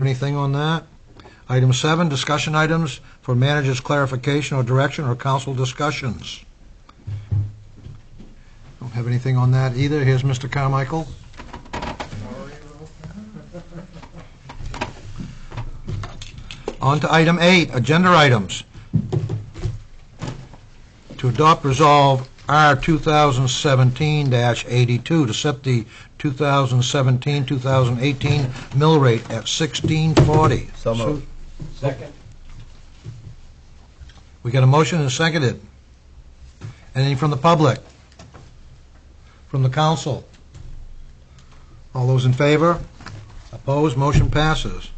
Anything on that? Item 7, discussion items for manager's clarification or direction or council discussions. Don't have anything on that either. Here's Mr. Carmichael. On to item 8, agenda items. To adopt resolve R 2017-82 to set the 2017-2018 mill rate at $16.40. So moved. Second. We got a motion and seconded. Anything from the public? From the council? All those in favor? Opposed? Motion passes.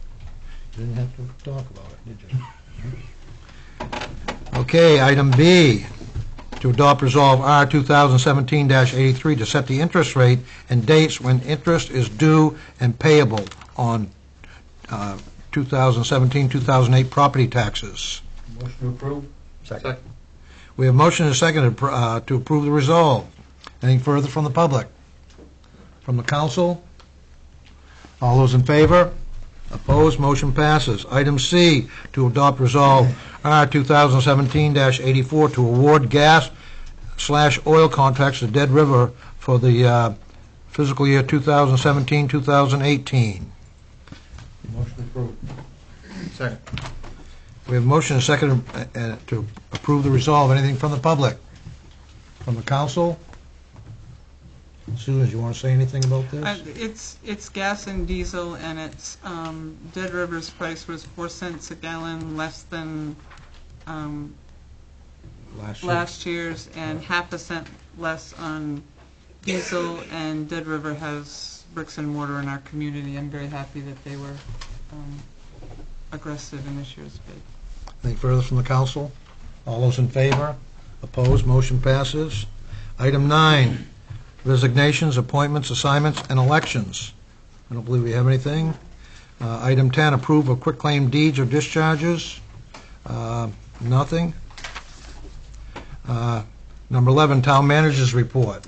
You didn't have to talk about it, did you? Okay, item B, to adopt resolve R 2017-83 to set the interest rate and dates when interest is due and payable on 2017-2008 property taxes. Motion to approve. Second. We have motion and second to approve the resolve. Anything further from the public? From the council? All those in favor? Opposed? Motion passes. Item C, to adopt resolve R 2017-84 to award gas/oil contracts to Dead River for the fiscal year 2017-2018. Motion approved. Second. We have motion and second to approve the resolve. Anything from the public? From the council? Susan, do you want to say anything about this? It's gas and diesel, and it's Dead River's price was 4 cents a gallon less than last year's, and ½ cent less on diesel. And Dead River has bricks and mortar in our community. I'm very happy that they were aggressive in this year's bid. Anything further from the council? All those in favor? Opposed? Motion passes. Item 9, resignations, appointments, assignments, and elections. I don't believe we have anything. Item 10, approve of quitclaim deeds or discharges. Nothing. Number 11, town manager's report.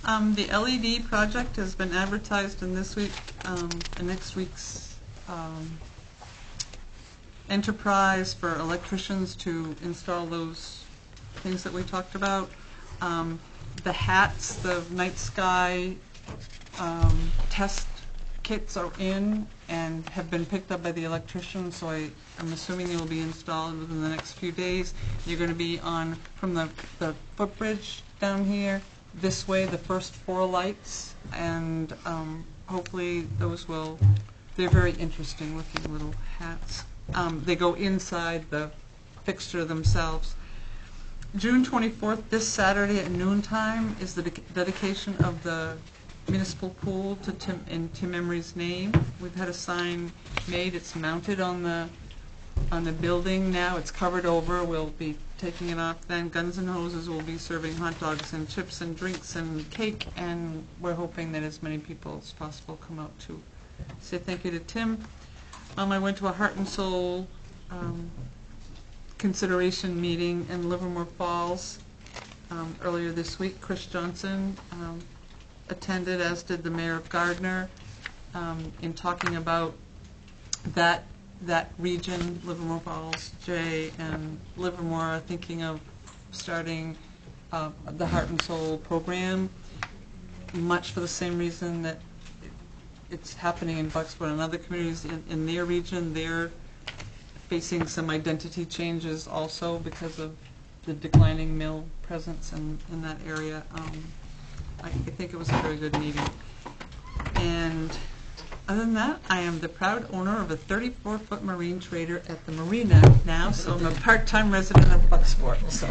The LED project has been advertised in this week, next week's enterprise for electricians to install those things that we talked about. The hats, the night sky test kits are in and have been picked up by the electrician, so I'm assuming they will be installed within the next few days. You're going to be on from the footbridge down here this way, the first 4 lights, and hopefully those will, they're very interesting looking little hats. They go inside the fixture themselves. June 24th, this Saturday at noontime, is the dedication of the municipal pool to in Tim Emery's name. We've had a sign made. It's mounted on the building now. It's covered over. We'll be taking it off then. Guns N' Hoses will be serving hot dogs and chips and drinks and cake, and we're hoping that as many people as possible come out to say thank you to Tim. I went to a Heart and Soul consideration meeting in Livermore Falls earlier this week. Chris Johnson attended, as did the mayor of Gardner, in talking about that region, Livermore Falls, Jay, and Livermore are thinking of starting the Heart and Soul program, much for the same reason that it's happening in Bucksport and other communities in their region. They're facing some identity changes also because of the declining mill presence in that area. I think it was a very good meeting. And other than that, I am the proud owner of a 34-foot marine trader at the marina now, so I'm a part-time resident of Bucksport. So.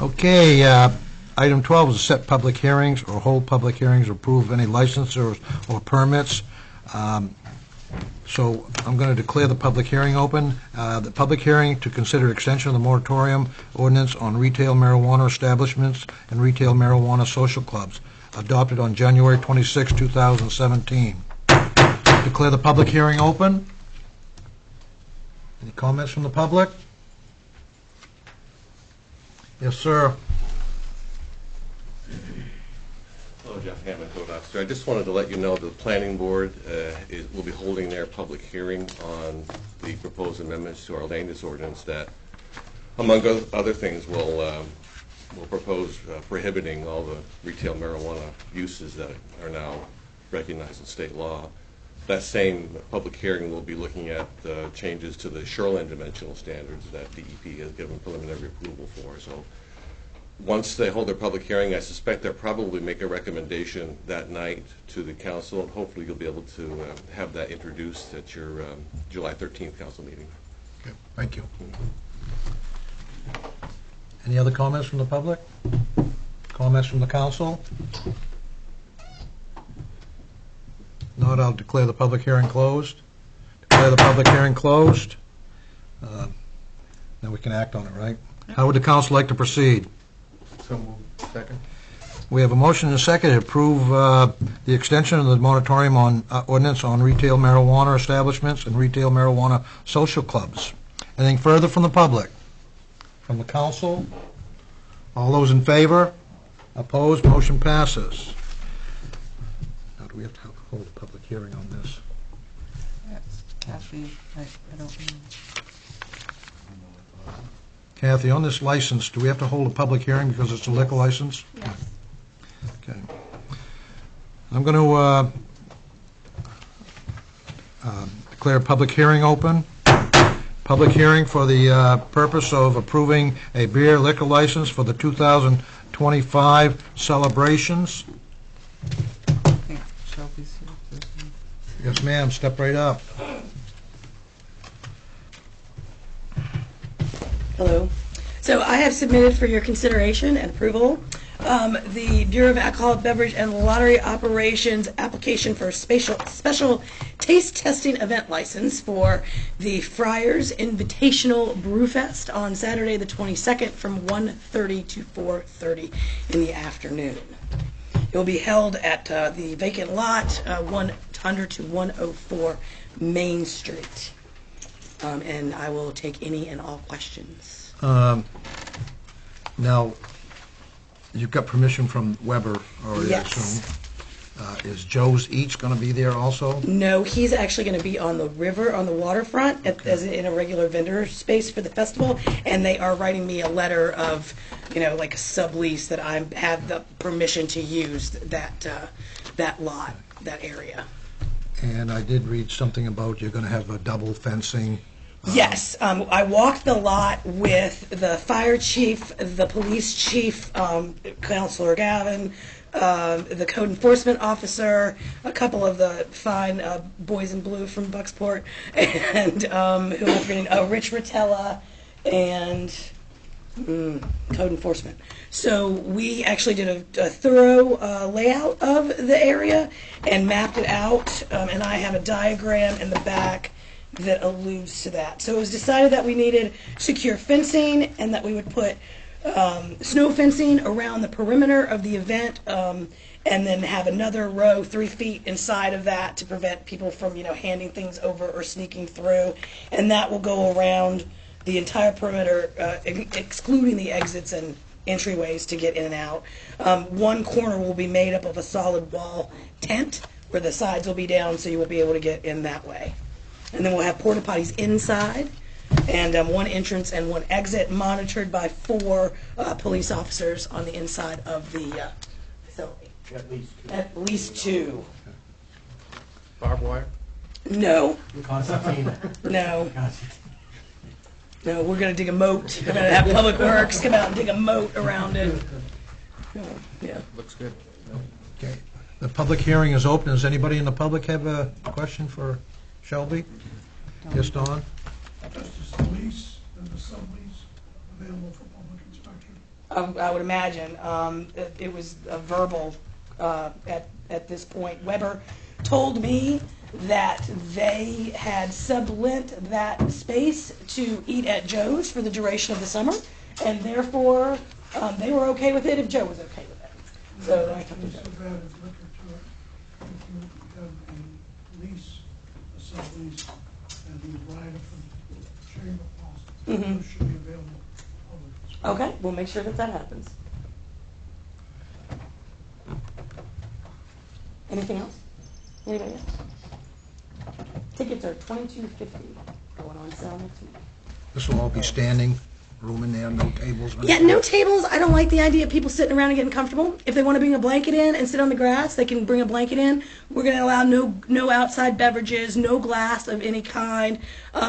Okay, item 12 is to set public hearings or hold public hearings or approve any licenses or permits. So I'm going to declare the public hearing open. The public hearing to consider extension of the moratorium ordinance on retail marijuana establishments and retail marijuana social clubs, adopted on January 26, 2017. Declare the public hearing open. Any comments from the public? Yes, sir. Hello, Jeff Hammond, Codas Officer. I just wanted to let you know the planning board will be holding their public hearing on the proposed amendments to our land use ordinance that, among other things, will propose prohibiting all the retail marijuana uses that are now recognized in state law. That same public hearing will be looking at changes to the shoreline dimensional standards that DEP has given preliminary approval for. So once they hold their public hearing, I suspect they'll probably make a recommendation that night to the council, and hopefully you'll be able to have that introduced at your July 13th council meeting. Okay, thank you. Any other comments from the public? Comments from the council? Not, I'll declare the public hearing closed. Declare the public hearing closed. Now we can act on it, right? How would the council like to proceed? So moved. Second. We have a motion and a second to approve the extension of the moratorium on ordinance on retail marijuana establishments and retail marijuana social clubs. Anything further from the public? From the council? All those in favor? Opposed? Motion passes. Now, do we have to hold a public hearing on this? That's Kathy, I don't know. Kathy, on this license, do we have to hold a public hearing because it's a liquor license? Yes. Okay. I'm going to declare a public hearing open. Public hearing for the purpose of approving a beer liquor license for the 2025 celebrations. I think Shelby's here. Yes, ma'am. Step right up. Hello. So I have submitted for your consideration and approval the Bureau of Alcoholic Beverage and Lottery Operations application for a special taste testing event license for the Friars Invitational Brewfest on Saturday the 22nd from 1:30 to 4:30 in the afternoon. It will be held at the vacant lot 100 to 104 Main Street. And I will take any and all questions. Now, you've got permission from Weber already, I Yes. assume. Is Joe's Eats going to be there also? No, he's actually going to be on the river, on the waterfront, as in a regular vendor space for the festival. And they are writing me a letter of, like a sublease that I have the permission to use that lot, that area. And I did read something about you're going to have a double fencing. Yes, I walked the lot with the fire chief, the police chief, Councilor Gavin, the code enforcement officer, a couple of the fine boys in blue from Bucksport, and who am I forgetting? Rich Rotella, and code enforcement. So we actually did a thorough layout of the area and mapped it out, and I have a diagram in the back that alludes to that. So it was decided that we needed secure fencing and that we would put snow fencing around the perimeter of the event, and then have another row 3 feet inside of that to prevent people from, handing things over or sneaking through. And that will go around the entire perimeter, excluding the exits and entryways to get in and out. One corner will be made up of a solid wall tent where the sides will be down, so you will be able to get in that way. And then we'll have porta potties inside, and one entrance and one exit, monitored by 4 police officers on the inside of the facility. At least two. At least 2. Barbed wire? No, Concertina. no. No, we're going to dig a moat. We're going to have Public Works come out and dig a moat around it. Yeah. Looks good. Okay. The public hearing is open. Does anybody in the public have a question for Shelby? Yes, Don? Is the lease and the sublease available for public inspection? I would imagine. It was a verbal at this point. Weber told me that they had sublent that space to eat at Joe's for the duration of the summer, and therefore they were okay with it if Joe was okay with it. So I took It's it. a bad liquor to it. If you have a lease, a sublease, and the rider from the Chamber Policy, those should be available for public inspection. Okay, we'll make sure that happens. Anything else? Anybody else? Tickets are $22.50 going on sale next week. This will all be standing room in there, no tables? or Yeah, anything? no tables. I don't like the idea of people sitting around and getting comfortable. If they want to bring a blanket in and sit on the grass, they can bring a blanket in. We're going to allow no outside beverages, no glass of any kind.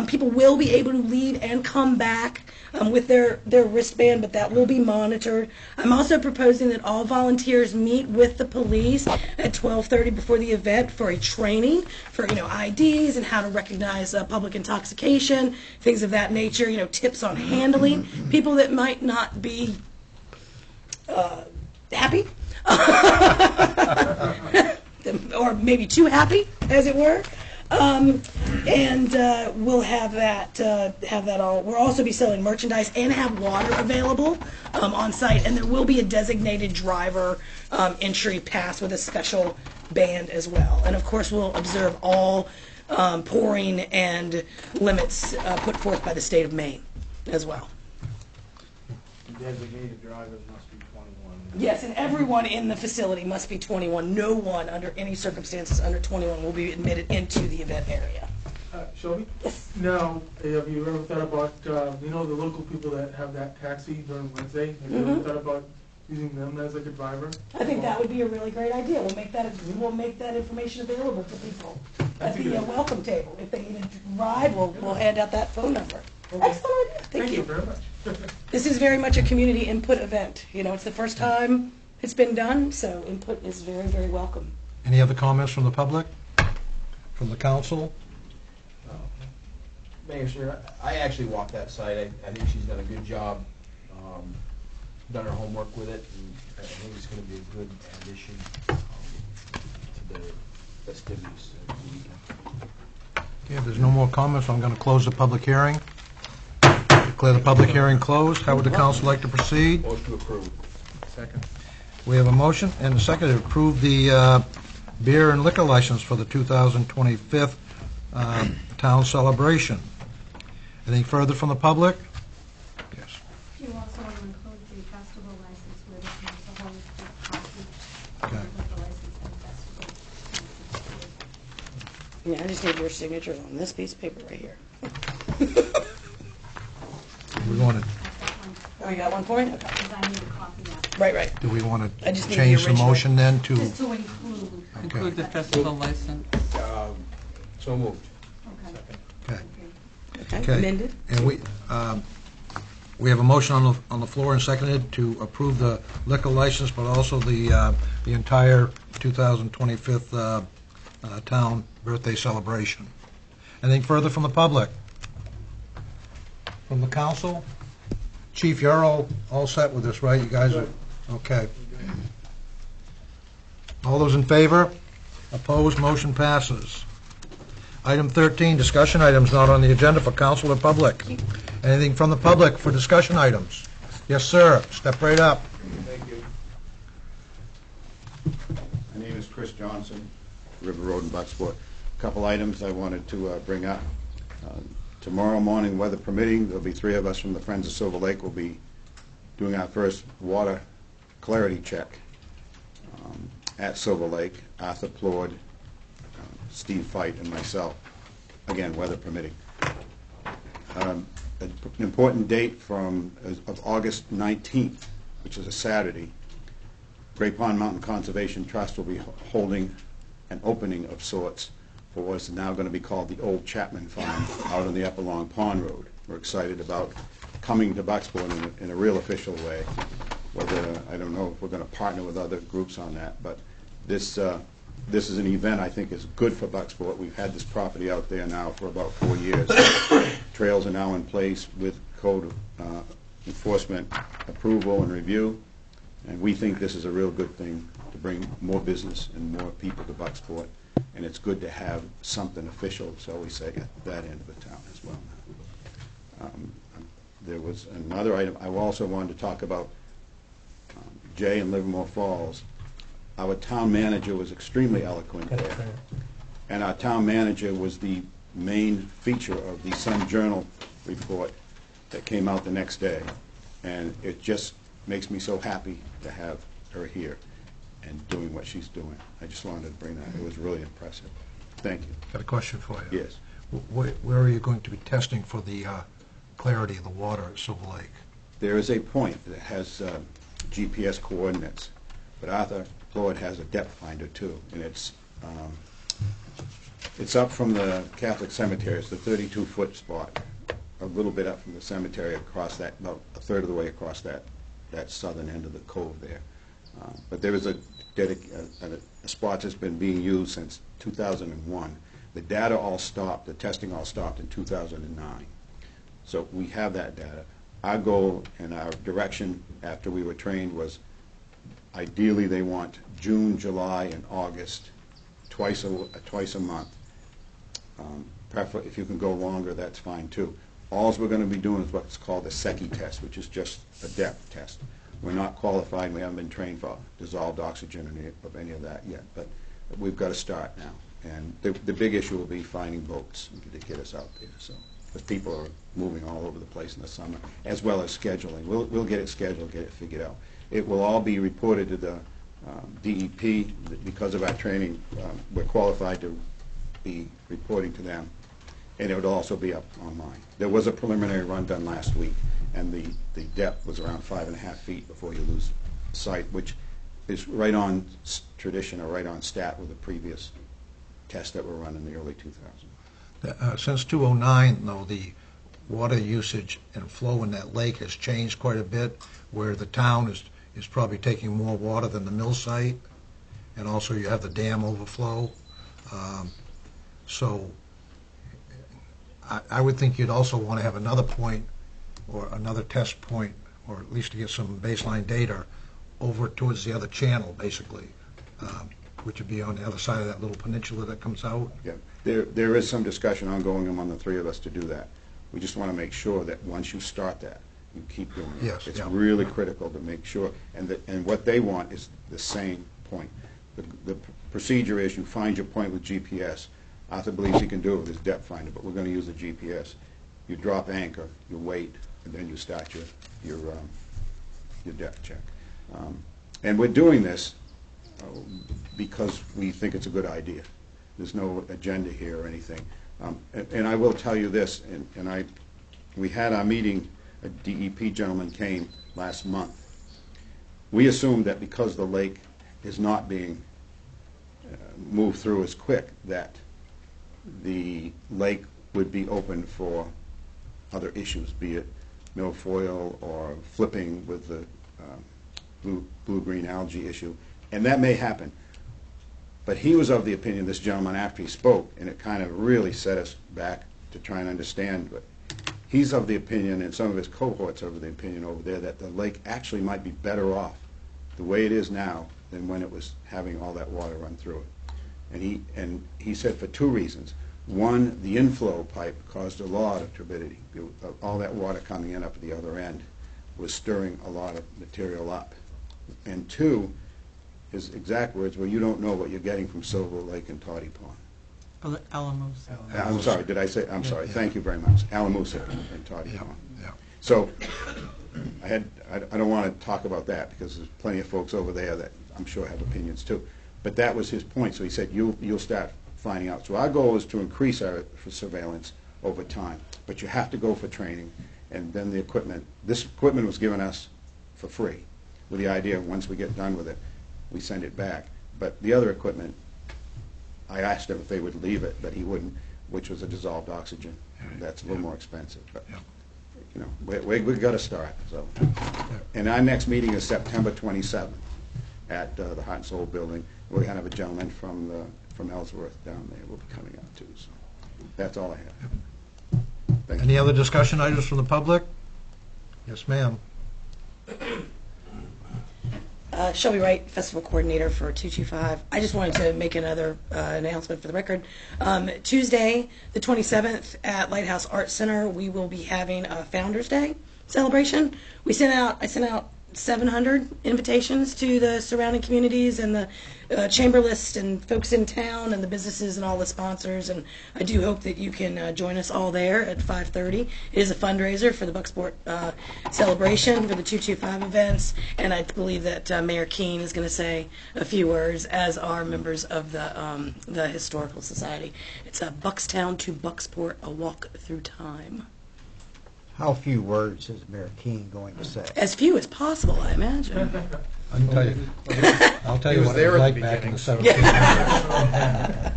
People will be able to leave and come back with their wristband, but that will be monitored. I'm also proposing that all volunteers meet with the police at 12:30 before the event for a training for IDs and how to recognize public intoxication, things of that nature. Tips on handling people that might not be happy, or maybe too happy, as it were. And we'll have that all. We'll also be selling merchandise and have water available on site, and there will be a designated driver entry pass with a special band as well. And of course, we'll observe all pouring and limits put forth by the state of Maine as well. Designated drivers must be 21. Yes, and everyone in the facility must be 21. No one under any circumstances under 21 will be admitted into the event area. Shelby? Yes. Now, have you ever thought about, the local people that have that taxi during Wednesday? Have you ever thought about using them as like a driver? I think that would be a really great idea. We'll make that information available to people at the welcome table. If they need a ride, we'll hand out that phone number. Okay. Excellent idea. Thank you. very much. This is very much a community input event. It's the first time it's been done, so input is very, very welcome. Any other comments from the public? From the council? Mayor, sir, I actually walked that site. I think she's done a good job, done her homework with it, and I think it's going to be a good addition to the festivities of the weekend. Okay, if there's no more comments, I'm going to close the public hearing. Declare the public hearing closed. How would the council like to proceed? Motion to approve. Second. We have a motion and a second to approve the beer and liquor license for the 2025 town celebration. Anything further from the public? Yes. You also want to include the festival license with it, and the whole copy Okay. of the license and festival. Yeah, I just need your signature on this piece of paper right here. We want to, I've got one, Oh, you got one for me? Okay. because I need a copy now. Right. do we want I to just need change the the original. motion then to? Just to include. Include the festival license. So moved. Okay. Okay. Okay, Okay. amended. And we have a motion on the floor and seconded to approve the liquor license, but also the entire 2025 town birthday celebration. Anything further from the public? From the council? Chief, you're all set with this, right? You guys are, okay. All those in favor? Opposed? Motion passes. Item 13, discussion items not on the agenda for council or public. Anything from the public for discussion items? Yes, sir. Step right up. Thank you. My name is Chris Johnson, River Road and Bucksport. A couple items I wanted to bring up. Tomorrow morning, weather permitting, there'll be 3 of us from the Friends of Silver Lake. We'll be doing our first water clarity check at Silver Lake. Arthur Plord, Steve Fight, and myself. Again, weather permitting. An important date of August 19th, which is a Saturday, Great Pond Mountain Conservation Trust will be holding an opening of sorts for what is now going to be called the Old Chapman Farm out on the Upper Long Pond Road. We're excited about coming to Bucksport in a real official way. Whether, I don't know if we're going to partner with other groups on that, but this is an event I think is good for Bucksport. We've had this property out there now for about 4 years. Trails are now in place with code enforcement approval and review, and we think this is a real good thing to bring more business and more people to Bucksport, and it's good to have something official, shall we say, at that end of the town as well. There was another item I also wanted to talk about. Jay in Livermore Falls. Our town manager was extremely eloquent there, and our town manager was the main feature of the Sun Journal report that came out the next day, and it just makes me so happy to have her here. and doing what she's doing. I just wanted to bring that. It was really impressive. Thank you. Got a question for you. Yes. Where are you going to be testing for the clarity of the water at Silver Lake? There is a point that has GPS coordinates, but Arthur Lord has a depth finder too, and it's up from the Catholic cemetery. It's the 32-foot spot, a little bit up from the cemetery across that, about a third of the way across that southern end of the cove there. But there is a spot that's been being used since 2001. The data all stopped, the testing all stopped in 2009. So we have that data. Our goal and our direction after we were trained was ideally they want June, July, and August, twice a month. If you can go longer, that's fine too. All we're going to be doing is what's called the SECI test, which is just a depth test. We're not qualified, we haven't been trained for dissolved oxygen or any of that yet, but we've got to start now. And the big issue will be finding boats to get us out there. So, because people are moving all over the place in the summer, as well as scheduling. We'll get it scheduled, get it figured out. It will all be reported to the DEP. Because of our training, we're qualified to be reporting to them, and it would also be up online. There was a preliminary run done last week, and the depth was around 5.5 feet before you lose sight, which is right on tradition or right on stat with the previous tests that were run in the early 2000s. Since 2009, though, the water usage and flow in that lake has changed quite a bit, where the town is probably taking more water than the mill site, and also you have the dam overflow. So I would think you'd also want to have another point or another test point, or at least to get some baseline data over towards the other channel, basically, which would be on the other side of that little peninsula that comes out. Yeah, there is some discussion ongoing among the three of us to do that. We just want to make sure that once you start that, you keep doing it. Yes, It's yeah. really critical to make sure, and what they want is the same point. The procedure is you find your point with GPS. Arthur believes he can do it with his depth finder, but we're going to use the GPS. You drop anchor, you wait, and then you start your depth check. And we're doing this because we think it's a good idea. There's no agenda here or anything. And I will tell you this, we had our meeting, a DEP gentleman came last month. We assumed that because the lake is not being moved through as quick, that the lake would be open for other issues, be it milfoil or flipping with the blue-green algae issue, and that may happen. But he was of the opinion, this gentleman, after he spoke, and it kind of really set us back to try and understand, but he's of the opinion, and some of his cohorts are of the opinion over there, that the lake actually might be better off the way it is now than when it was having all that water run through it. And he said for two reasons. One, the inflow pipe caused a lot of turbidity. All that water coming in up at the other end was stirring a lot of material up. And two, his exact words were, you don't know what you're getting from Silver Lake and Toddy Pond. Alamoose. I'm sorry, did I say, I'm sorry, thank you very much. Alamoose and Toddy Pond. Yeah. So I don't want to talk about that because there's plenty of folks over there that I'm sure have opinions too. But that was his point. So he said, you'll start finding out. So our goal is to increase our surveillance over time. But you have to go for training. And then the equipment, this equipment was given us for free with the idea once we get done with it, we send it back. But the other equipment, I asked him if they would leave it, but he wouldn't, which was a dissolved oxygen. That's a little more expensive. But, you know, we've got to start. So, and our next meeting is September 27th at the Heart and Soul Building. We're going to have a gentleman from Ellsworth down there. Will be coming out too. So that's all I have. Thank Any you. other discussion items from the public? Yes, ma'am. Shelby Wright, Festival Coordinator for 225. I just wanted to make another announcement for the record. Tuesday, the 27th, at Lighthouse Arts Center, we will be having a Founders Day celebration. I sent out 700 invitations to the surrounding communities and the chamber list and folks in town and the businesses and all the sponsors. And I do hope that you can join us all there at 5:30. It is a fundraiser for the Bucksport celebration for the 225 events. And I believe that Mayor Keene is going to say a few words, as are members of the Historical Society. It's a Buckstown to Bucksport, a walk through time. How few words is Mayor Keene going to say? As few as possible, I imagine. I can tell you, I'll tell you was what it there was at like the back in the beginning. 1700s.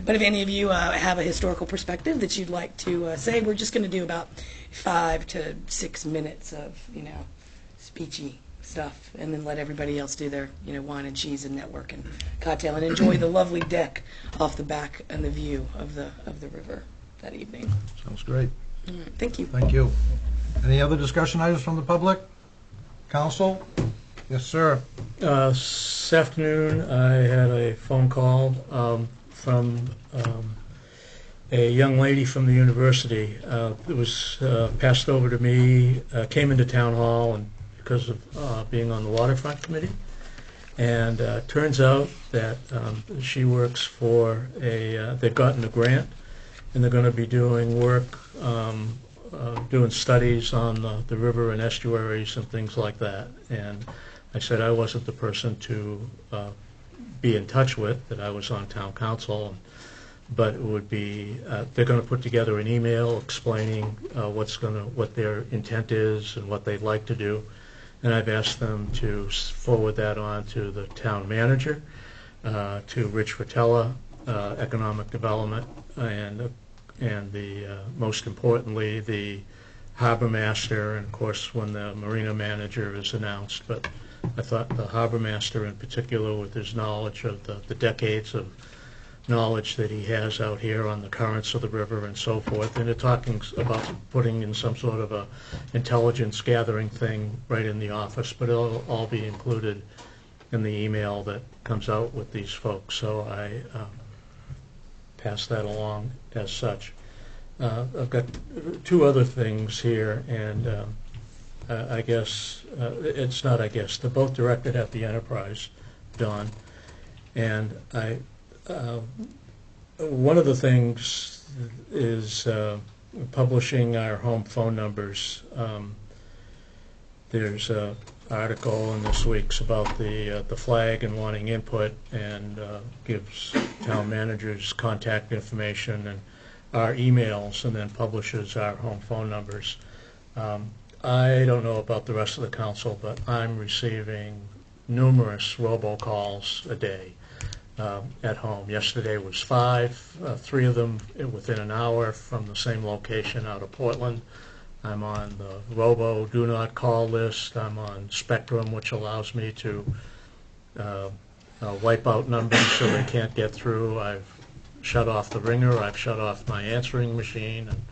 But if any of you have a historical perspective that you'd like to say, we're just going to do about 5 to 6 minutes of, speechy stuff, and then let everybody else do their, wine and cheese and network and cocktail and enjoy the lovely deck off the back and the view of the river that evening. Sounds great. All right, thank you. Thank you. Any other discussion items from the public? Council? Yes, sir. This afternoon, I had a phone call from a young lady from the university. It was passed over to me, came into town hall and because of being on the waterfront committee. And turns out that she works for they've gotten a grant, and they're going to be doing work, doing studies on the river and estuaries and things like that. And I said I wasn't the person to be in touch with, that I was on town council, but it would be, they're going to put together an email explaining what their intent is and what they'd like to do. And I've asked them to forward that on to the town manager, to Rich Rotella, Economic Development, and most importantly, the harbor master, and of course when the marina manager is announced. But I thought the harbor master in particular, with his knowledge of the decades of knowledge that he has out here on the currents of the river and so forth, and they're talking about putting in some sort of a intelligence gathering thing right in the office, but it'll all be included in the email that comes out with these folks. So I pass that along as such. I've got 2 other things here, and I guess, it's not I guess, they're both directed at the enterprise, Don. And one of the things is publishing our home phone numbers. There's an article in this week's about the flag and wanting input, and gives town managers contact information and our emails, and then publishes our home phone numbers. I don't know about the rest of the council, but I'm receiving numerous robocalls a day at home. Yesterday was 5, 3 of them within an hour from the same location out of Portland. I'm on the Robo Do Not Call list. I'm on Spectrum, which allows me to wipe out numbers so they can't get through. I've shut off the ringer. I've shut off my answering machine and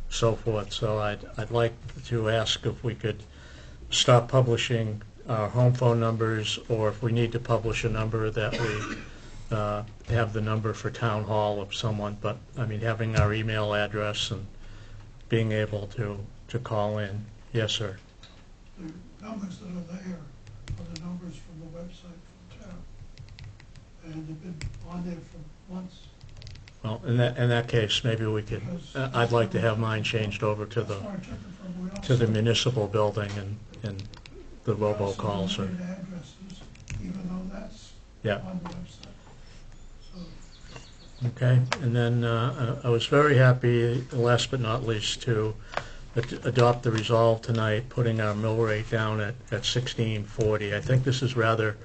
so forth. So I'd like to ask if we could stop publishing our home phone numbers, or if we need to publish a number, that we have the number for town hall of someone. But I mean, having our email address and being able to call in. Yes, sir. The numbers that are there are the numbers from the website from town, and they've been on there for months. Well, in that case, maybe we could. I'd like to have mine changed over to the municipal building and the robocalls. Or addresses, even though that's yeah. on the website. So. Okay, and then I was very happy, last but not least, to adopt the resolve tonight, putting our mill rate down at 16.40. I think this is rather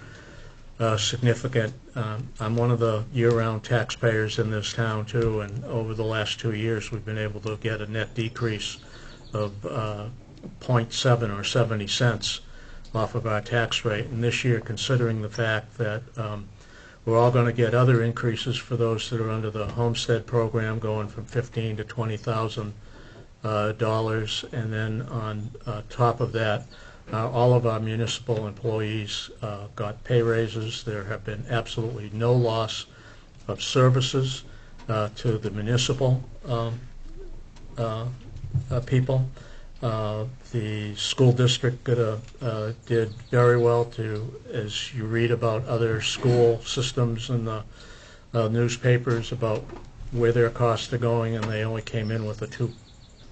significant. I'm one of the year-round taxpayers in this town too, and over the last 2 years we've been able to get a net decrease of 0.7 or 70 cents off of our tax rate. And this year, considering the fact that we're all going to get other increases for those that are under the homestead program, going from $15,000 to $20,000, and then on top of that, all of our municipal employees got pay raises. There have been absolutely no loss of services to the municipal people. The school district did very well to, as you read about other school systems in the newspapers about where their costs are going, and they only came in with a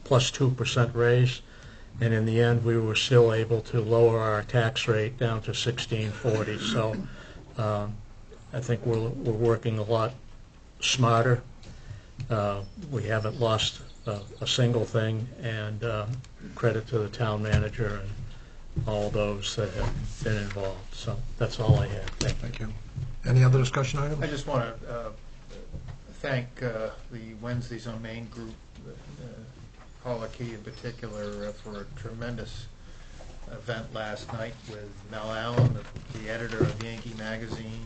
plus 2% raise. And in the end, we were still able to lower our tax rate down to 1640. So I think we're working a lot smarter. We haven't lost a single thing, and credit to the town manager and all those that have been involved. So that's all I had. Thank you. Thank you. Any other discussion items? I just want to thank the Wednesdays on Main group, Paula Key in particular, for a tremendous event last night with Mel Allen, the editor of Yankee Magazine.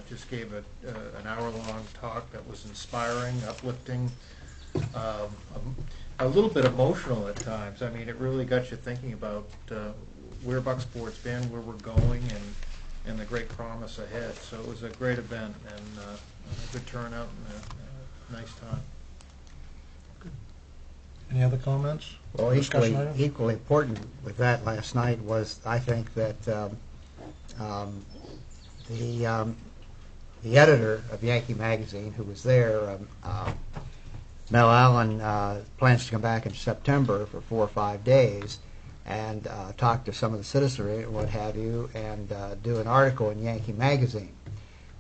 Just gave an hour-long talk that was inspiring, uplifting, a little bit emotional at times. I mean, it really got you thinking about where Bucksport's been, where we're going, and the great promise ahead. So it was a great event and a good turnout and a nice time. Any other comments? Well, Discussion items? equally important with that last night was, I think, that the editor of Yankee Magazine, who was there, Mel Allen, plans to come back in September for 4 or 5 days and talk to some of the citizenry and what have you, and do an article in Yankee Magazine.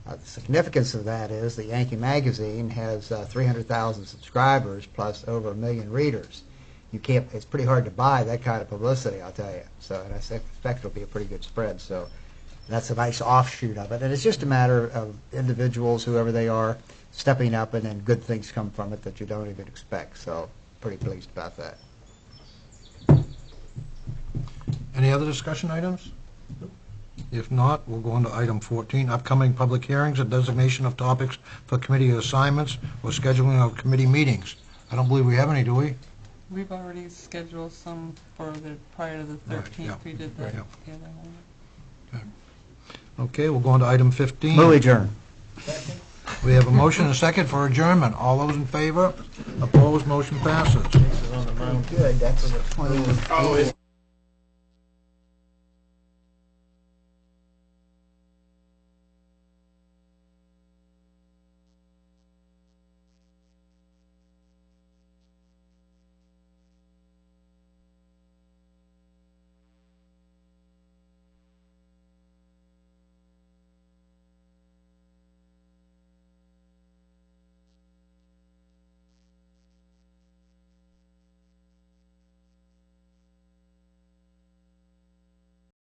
The significance of that is that Yankee Magazine has 300,000 subscribers plus over 1 million readers. You can't. It's pretty hard to buy that kind of publicity, I'll tell you. So, and I suspect it'll be a pretty good spread. So, that's a nice offshoot of it. And it's just a matter of individuals, whoever they are, stepping up, and then good things come from it that you don't even expect. So, pretty pleased about that. Any other discussion items? If not, we'll go on to item 14, upcoming public hearings and designation of topics for committee assignments or scheduling of committee meetings. I don't believe we have any, do we? We've already scheduled some for the, prior to the 13th. yeah. We did that. Right, Yeah. yeah. that one. Okay, we'll go on to item 15. Move adjourn. We have a motion and a second for adjournment. All those in favor? Opposed? Motion passes. This is on the mountain. Good. That's 20.